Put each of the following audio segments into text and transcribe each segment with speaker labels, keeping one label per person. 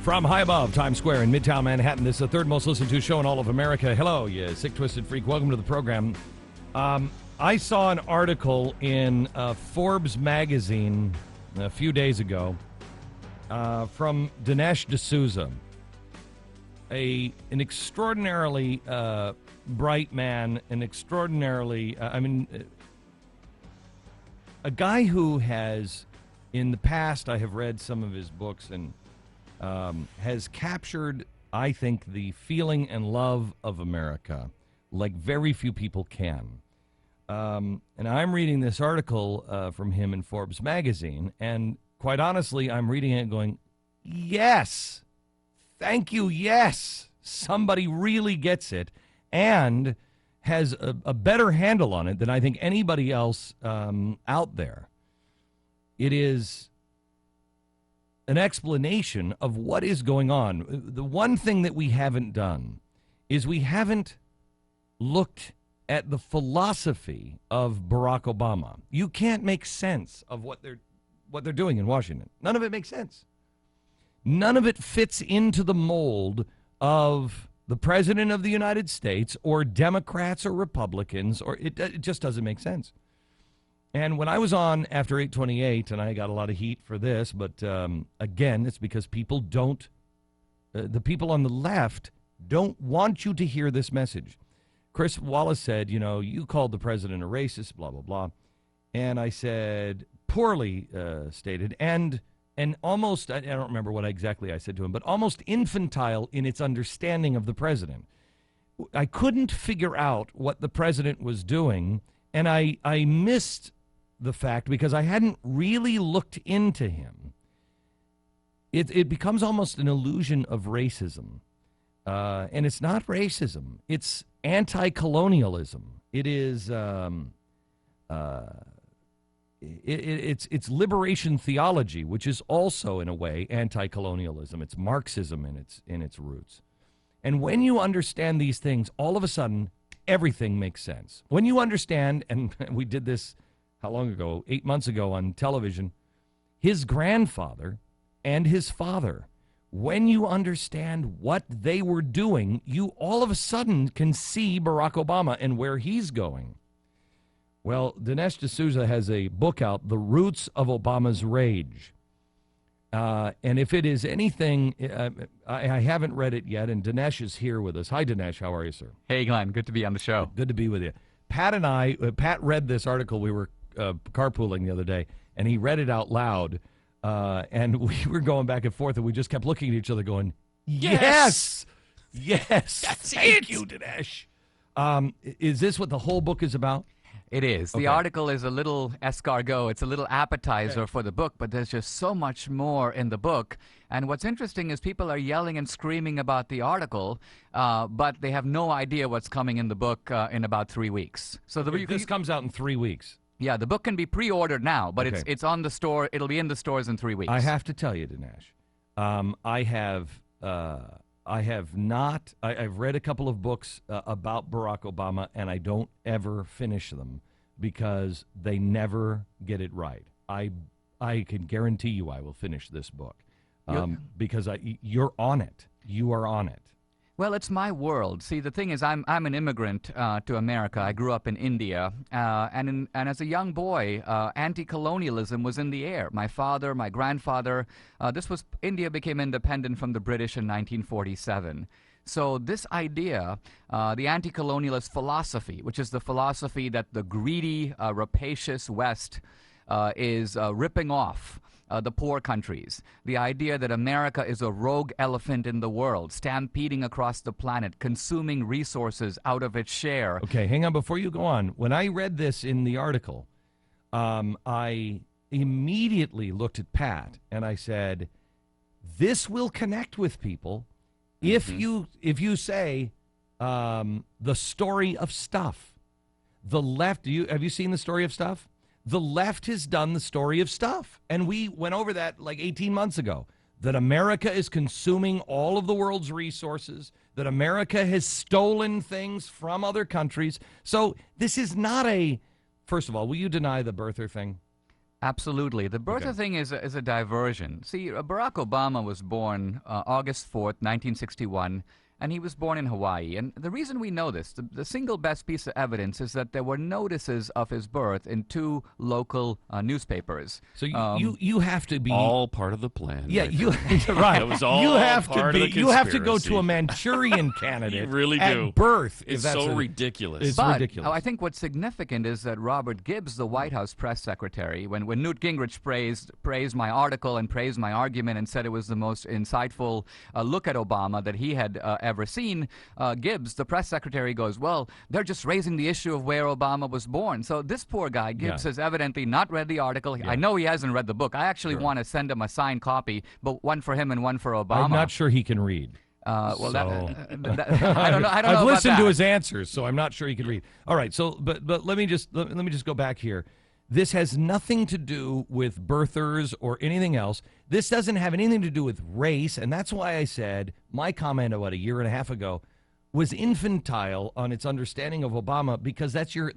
Speaker 1: From high above Times Square in Midtown Manhattan, this is the third most listened to show in all of America. Hello, you sick, twisted freak. Welcome to the program. I saw an article in Forbes magazine a few days ago from Dinesh D'Souza, an extraordinarily bright man, an extraordinarily, a guy who has, in the past, I have read some of his books and has captured, I think, the feeling and love of America like very few people can. And I'm reading this article from him in Forbes magazine, and quite honestly, I'm reading it and going, yes, thank you, yes, somebody really gets it and has a better handle on it than I think anybody else out there. It is an explanation of what is going on. The one thing that we haven't done is we haven't looked at the philosophy of Barack Obama. You can't make sense of what they're doing in Washington. None of it makes sense. None of it fits into the mold of the President of the United States or Democrats or Republicans, or it just doesn't make sense. And when I was on after 828, and I got a lot of heat for this, but again, it's because people don't, the people on the left don't want you to hear this message. Chris Wallace said, you called the president a racist, blah, blah, blah. And I said, poorly stated, and almost, I don't remember what exactly I said to him, but almost infantile in its understanding of the president. I couldn't figure out what the president was doing, and I missed the fact because I hadn't really looked into him. It becomes almost an illusion of racism. And it's not racism. It's anti-colonialism. It is it's liberation theology, which is also in a way anti-colonialism. It's Marxism in its roots. And when you understand these things, all of a sudden everything makes sense. When you understand, and we did this how long ago? 8 months ago on television, his grandfather and his father. When you understand what they were doing, you all of a sudden can see Barack Obama and where he's going. Well, Dinesh D'Souza has a book out, The Roots of Obama's Rage. And if it is anything, I haven't read it yet, and Dinesh is here with us. Hi, Dinesh. How are you, sir?
Speaker 2: Hey, Glenn. Good to be on the show.
Speaker 1: Good to be with you. Pat and I, Pat read this article. We were carpooling the other day, and he read it out loud. And we were going back and forth, and we just kept looking at each other going, yes! Thank you, Dinesh. Is this what the whole book is about?
Speaker 2: It is.
Speaker 1: Okay.
Speaker 2: The article is a little escargot. It's a little appetizer for the book, but there's just so much more in the book. And what's interesting is people are yelling and screaming about the article, but they have no idea what's coming in the book in about 3 weeks. So
Speaker 1: This comes out in 3 weeks.
Speaker 2: Yeah, the book can be pre-ordered now, but
Speaker 1: Okay.
Speaker 2: it's on the store. It'll be in the stores in 3 weeks.
Speaker 1: I have to tell you, Dinesh, I've read a couple of books about Barack Obama, and I don't ever finish them because they never get it right. I can guarantee you I will finish this book because you're on it. You are on it.
Speaker 2: Well, it's my world. See, the thing is, I'm an immigrant to America. I grew up in India, and as a young boy, anti-colonialism was in the air. My father, my grandfather, India became independent from the British in 1947. So this idea, the anti-colonialist philosophy, which is the philosophy that the greedy, rapacious West is ripping off the poor countries. The idea that America is a rogue elephant in the world, stampeding across the planet, consuming resources out of its share.
Speaker 1: Okay, hang on. Before you go on, when I read this in the article, I immediately looked at Pat and I said, this will connect with people if you say the story of stuff. The left, have you seen the story of stuff? The left has done the story of stuff. And we went over that like 18 months ago, that America is consuming all of the world's resources, that America has stolen things from other countries. So this is not first of all, will you deny the birther thing?
Speaker 2: Absolutely. The birther
Speaker 1: Okay.
Speaker 2: thing is a diversion. See, Barack Obama was born August 4th, 1961, and he was born in Hawaii. And the reason we know this, the single best piece of evidence is that there were notices of his birth in two local newspapers.
Speaker 1: So you have to be
Speaker 3: All part of the plan.
Speaker 1: Yeah,
Speaker 3: my
Speaker 1: you
Speaker 3: friend.
Speaker 1: right.
Speaker 3: That was all
Speaker 1: you have to
Speaker 3: part of
Speaker 1: be.
Speaker 3: the
Speaker 1: You have to go to a
Speaker 3: conspiracy.
Speaker 1: Manchurian candidate.
Speaker 3: You really
Speaker 1: at
Speaker 3: do.
Speaker 1: birth. if
Speaker 3: It's
Speaker 1: that's
Speaker 3: so
Speaker 1: a-
Speaker 3: ridiculous.
Speaker 1: It's
Speaker 2: But
Speaker 1: ridiculous.
Speaker 2: I think what's significant is that Robert Gibbs, the White House press secretary, when Newt Gingrich praised my article and praised my argument and said it was the most insightful look at Obama that he had ever seen, Gibbs, the press secretary, goes, well, they're just raising the issue of where Obama was born. So this poor guy, Gibbs,
Speaker 1: Yeah.
Speaker 2: has evidently not read the article. I know he hasn't read the book. I actually
Speaker 1: Sure.
Speaker 2: want to send him a signed copy, but one for him and one for Obama.
Speaker 1: I'm not sure he can read.
Speaker 2: Well,
Speaker 1: So-
Speaker 2: I don't know. I don't know
Speaker 1: I've
Speaker 2: about
Speaker 1: listened to
Speaker 2: that.
Speaker 1: his answers, so I'm not sure he can read. All right, so but let me just go back here. This has nothing to do with birthers or anything else. This doesn't have anything to do with race, and that's why I said my comment about a year and a half ago was infantile on its understanding of Obama, because that's your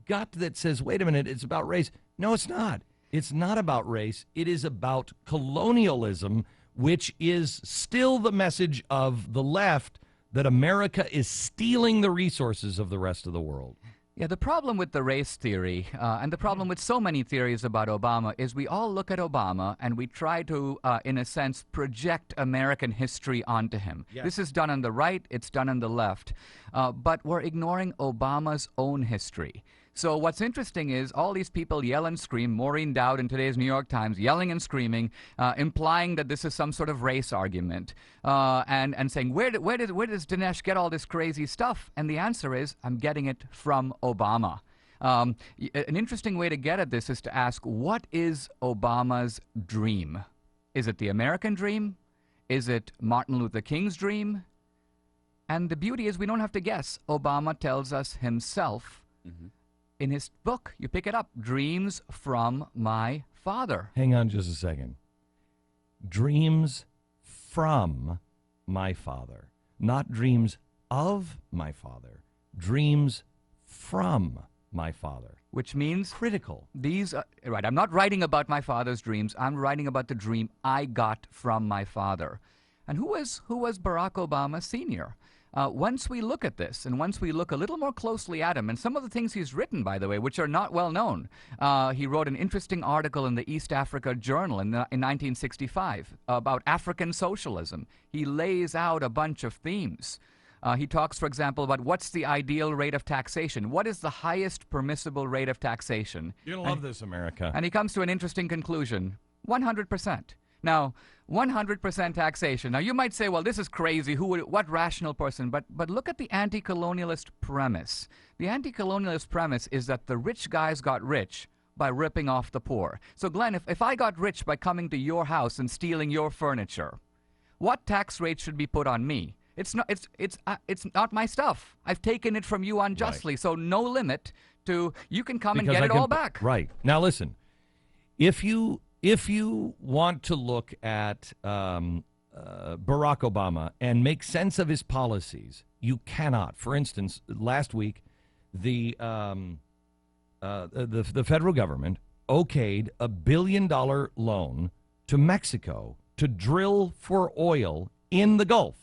Speaker 1: gut that says, wait a minute, it's about race. No, it's not. It's not about race. It is about colonialism, which is still the message of the left, that America is stealing the resources of the rest of the world.
Speaker 2: Yeah, the problem with the race theory, and the problem with so many theories about Obama, is we all look at Obama and we try to, in a sense, project American history onto him.
Speaker 1: Yes.
Speaker 2: This is done on the right, it's done on the left, but we're ignoring Obama's own history. So what's interesting is all these people yell and scream, Maureen Dowd in today's New York Times yelling and screaming, implying that this is some sort of race argument, and saying, where does Dinesh get all this crazy stuff? And the answer is, I'm getting it from Obama. An interesting way to get at this is to ask, what is Obama's dream? Is it the American dream? Is it Martin Luther King's dream? And the beauty is we don't have to guess. Obama tells us himself in his book. You pick it up, Dreams from My Father.
Speaker 1: Hang on just a second. Dreams from my father, not dreams of my father. Dreams from my father.
Speaker 2: Which means
Speaker 1: Critical.
Speaker 2: right, I'm not writing about my father's dreams. I'm writing about the dream I got from my father. And who was Barack Obama Sr.? Once we look at this, and once we look a little more closely at him, and some of the things he's written, by the way, which are not well known. He wrote an interesting article in the East Africa Journal in 1965 about African socialism. He lays out a bunch of themes. He talks, for example, about what's the ideal rate of taxation. What is the highest permissible rate of taxation?
Speaker 1: You're going to love this, America.
Speaker 2: And he comes to an interesting conclusion, 100%. Now, 100% taxation. Now, you might say, well, this is crazy. What rational person? But look at the anti-colonialist premise. The anti-colonialist premise is that the rich guys got rich by ripping off the poor. So, Glenn, if I got rich by coming to your house and stealing your furniture, what tax rate should be put on me? It's not my stuff. I've taken it from you unjustly, so no limit to you can come and
Speaker 1: Because
Speaker 2: get
Speaker 1: I
Speaker 2: it
Speaker 1: can-
Speaker 2: all back.
Speaker 1: Right. Now, listen, if you want to look at Barack Obama and make sense of his policies, you cannot. For instance, last week, the federal government okayed $1 billion loan to Mexico to drill for oil in the Gulf,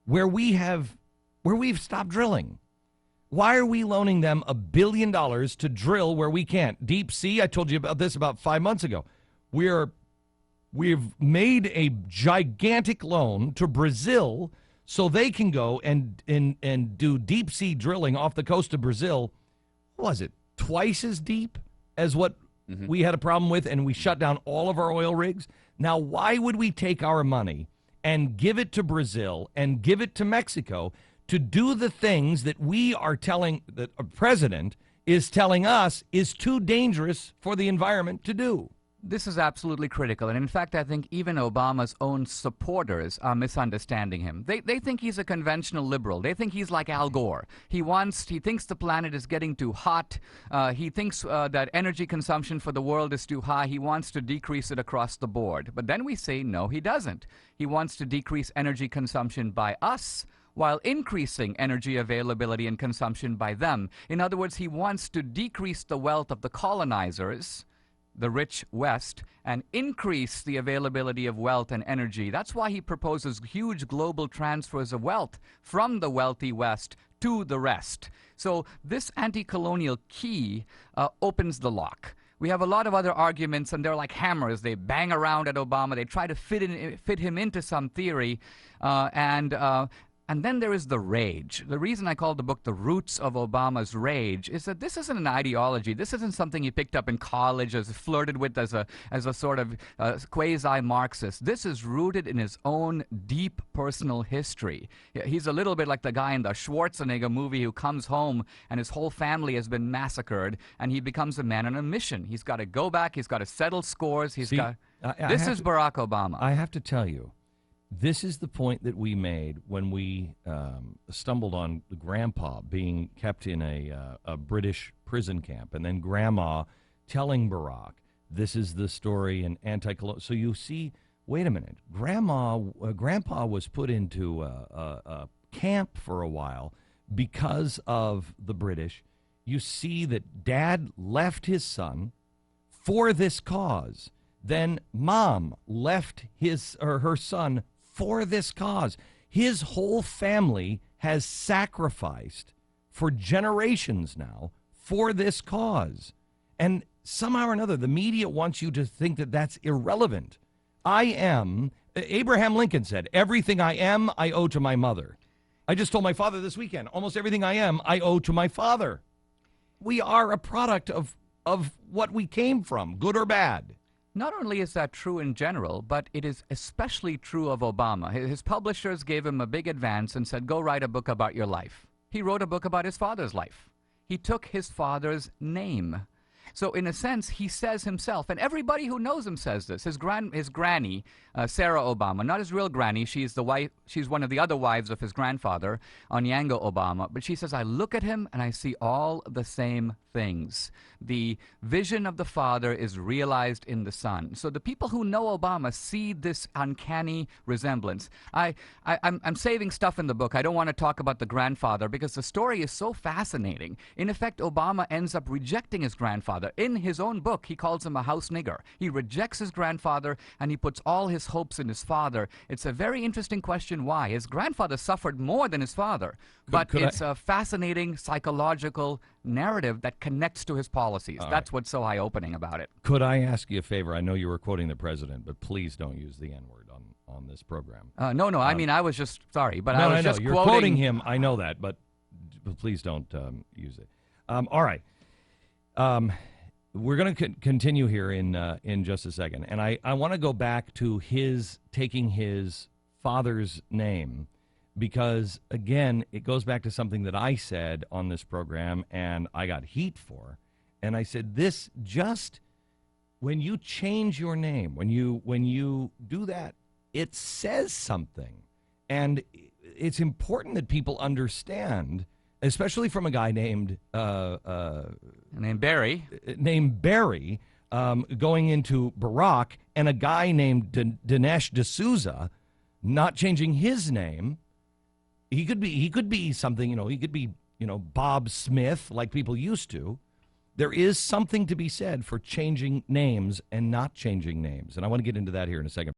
Speaker 1: where we've stopped drilling. Why are we loaning them $1 billion to drill where we can't? Deep sea, I told you about this about 5 months ago. We've made a gigantic loan to Brazil so they can go and do deep sea drilling off the coast of Brazil. What was it, twice as deep as what we had a problem with, and we shut down all of our oil rigs? Now, why would we take our money and give it to Brazil and give it to Mexico to do the things that that a president is telling us is too dangerous for the environment to do?
Speaker 2: This is absolutely critical. And in fact, I think even Obama's own supporters are misunderstanding him. They think he's a conventional liberal. They think he's like Al Gore. He thinks the planet is getting too hot. He thinks that energy consumption for the world is too high. He wants to decrease it across the board. But then we say, no, he doesn't. He wants to decrease energy consumption by us while increasing energy availability and consumption by them. In other words, he wants to decrease the wealth of the colonizers, the rich West, and increase the availability of wealth and energy. That's why he proposes huge global transfers of wealth from the wealthy West to the rest. So this anti-colonial key opens the lock. We have a lot of other arguments, and they're like hammers. They bang around at Obama. They try to fit him into some theory, and then there is the rage. The reason I called the book The Roots of Obama's Rage is that this isn't an ideology. This isn't something he picked up in college, as flirted with as a sort of quasi-Marxist. This is rooted in his own deep personal history. He's a little bit like the guy in the Schwarzenegger movie who comes home and his whole family has been massacred, and he becomes a man on a mission. He's got to go back. He's got to settle scores. This is Barack Obama.
Speaker 1: I have to tell you, this is the point that we made when we stumbled on Grandpa being kept in a British prison camp, and then Grandma telling Barack, this is the story in anti-colonial. So you see, wait a minute, Grandpa was put into a camp for a while because of the British. You see that Dad left his son for this cause. Then Mom left his or her son for this cause. His whole family has sacrificed for generations now for this cause. And somehow or another, the media wants you to think that that's irrelevant. Abraham Lincoln said, everything I am, I owe to my mother. I just told my father this weekend, almost everything I am, I owe to my father. We are a product of what we came from, good or bad.
Speaker 2: Not only is that true in general, but it is especially true of Obama. His publishers gave him a big advance and said, go write a book about your life. He wrote a book about his father's life. He took his father's name. So in a sense, he says himself, and everybody who knows him says this. His granny, Sarah Obama, not his real granny. She's one of the other wives of his grandfather, Onyango Obama. But she says, I look at him and I see all the same things. The vision of the father is realized in the son. So the people who know Obama see this uncanny resemblance. I'm saving stuff in the book. I don't want to talk about the grandfather because the story is so fascinating. In effect, Obama ends up rejecting his grandfather. In his own book, he calls him a house nigger. He rejects his grandfather and he puts all his hopes in his father. It's a very interesting question why. His grandfather suffered more than his father, but it's a fascinating psychological narrative that connects to his policies. That's what's so eye-opening about it.
Speaker 1: Could I ask you a favor? I know you were quoting the president, but please don't use the N-word on this program.
Speaker 2: No, I mean, I was just, sorry, but
Speaker 1: no,
Speaker 2: I was just
Speaker 1: You're
Speaker 2: quoting
Speaker 1: quoting him. I know that, but please don't use it. All right. We're going to continue here in just a second, and I want to go back to his taking his father's name, because, again, it goes back to something that I said on this program, and I got heat for, and I said this just when you change your name, when you do that, it says something, and it's important that people understand, especially from a guy named
Speaker 2: Barry.
Speaker 1: Going into Barack, and a guy named Dinesh D'Souza not changing his name. He could be something, he could be, Bob Smith, like people used to. There is something to be said for changing names and not changing names. And I want to get into that here in a second.